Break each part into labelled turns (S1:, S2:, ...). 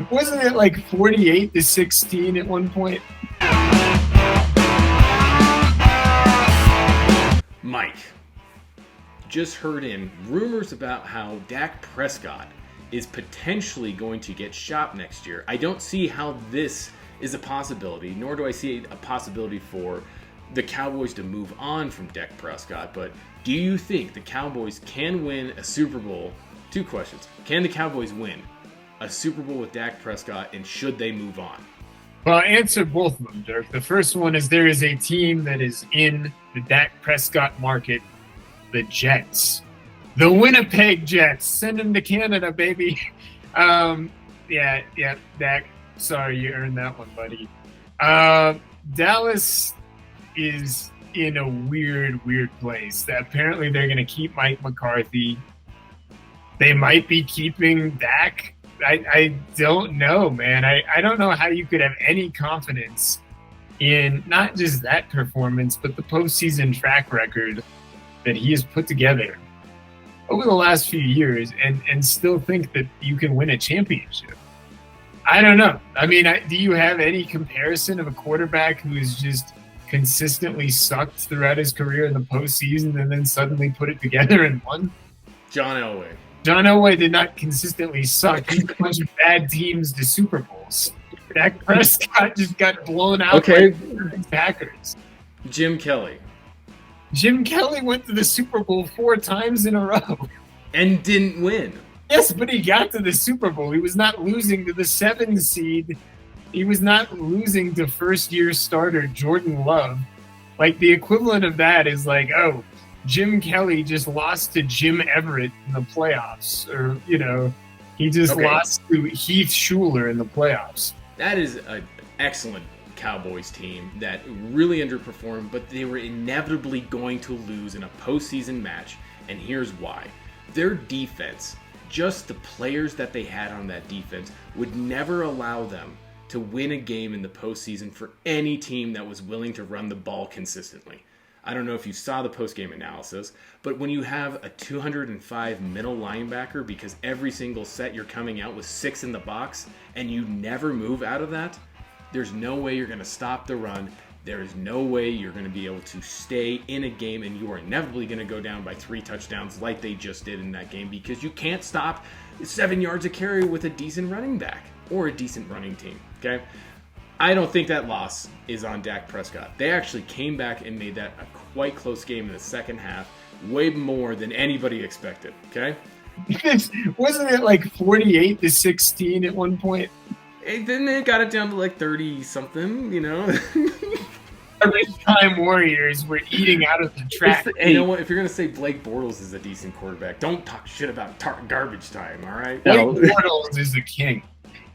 S1: Wasn't it like 48-16 at one point?
S2: Mike, just heard in rumors about how Dak Prescott is potentially going to get shopped next year. I don't see how this is a possibility, nor do I see a possibility for the Cowboys to move on from Dak Prescott. But do you think the Cowboys can win a Super Bowl? Two questions. Can the Cowboys win a Super Bowl with Dak Prescott, and should they move on?
S1: Well, I'll answer both of them, Dirk. The first one is there is a team that is in the Dak Prescott market, the Jets. The Winnipeg Jets. Send them to Canada, baby. Yeah, Dak. Sorry, you earned that one, buddy. Dallas is in a weird place. Apparently, they're going to keep Mike McCarthy. They might be keeping Dak. I don't know, man. I don't know how you could have any confidence in not just that performance, but the postseason track record that he has put together over the last few years and still think that you can win a championship. I don't know. I mean, do you have any comparison of a quarterback who has just consistently sucked throughout his career in the postseason and then suddenly put it together and won?
S2: John Elway.
S1: John Elway did not consistently suck. He took a bunch of bad teams to Super Bowls. Dak Prescott just got blown out by the Packers.
S2: Jim Kelly.
S1: Jim Kelly went to the Super Bowl 4 times in a row.
S2: And didn't win.
S1: Yes, but he got to the Super Bowl. He was not losing to the 7 seed. He was not losing to first-year starter Jordan Love. Like, the equivalent of that is like, oh, Jim Kelly just lost to Jim Everett in the playoffs. Or, you know, he just lost to Heath Schuler in the playoffs.
S2: That is an excellent Cowboys team that really underperformed, but they were inevitably going to lose in a postseason match, and here's why. Their defense, just the players that they had on that defense, would never allow them to win a game in the postseason for any team that was willing to run the ball consistently. I don't know if you saw the post-game analysis, but when you have a 205 middle linebacker, because every single set you're coming out with 6 in the box, and you never move out of that, there's no way you're going to stop the run. There is no way you're going to be able to stay in a game, and you are inevitably going to go down by 3 touchdowns like they just did in that game, because you can't stop 7 yards a carry with a decent running back or a decent running team, okay? I don't think that loss is on Dak Prescott. They actually came back and made that a quite close game in the second half, way more than anybody expected, okay?
S1: Wasn't it like 48-16 at one point?
S2: Then they got it down to like 30-something, you know?
S1: Time Warriors were eating out of the track.
S2: You know what? If you're going to say Blake Bortles is a decent quarterback, don't talk shit about garbage time, all right?
S1: Blake Bortles is the king.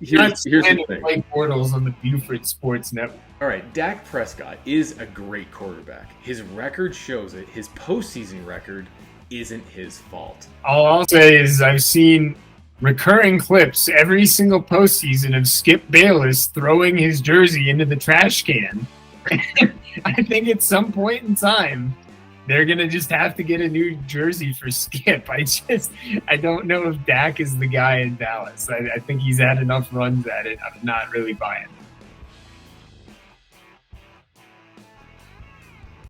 S2: Here's the thing.
S1: Blake Bortles on the Buford Sports Network.
S2: All right, Dak Prescott is a great quarterback. His record shows it. His postseason record isn't his fault.
S1: All I'll say is I've seen recurring clips every single postseason of Skip Bayless throwing his jersey into the trash can. I think at some point in time, they're going to just have to get a new jersey for Skip. I don't know if Dak is the guy in Dallas. I think he's had enough runs at it. I'm not really buying it.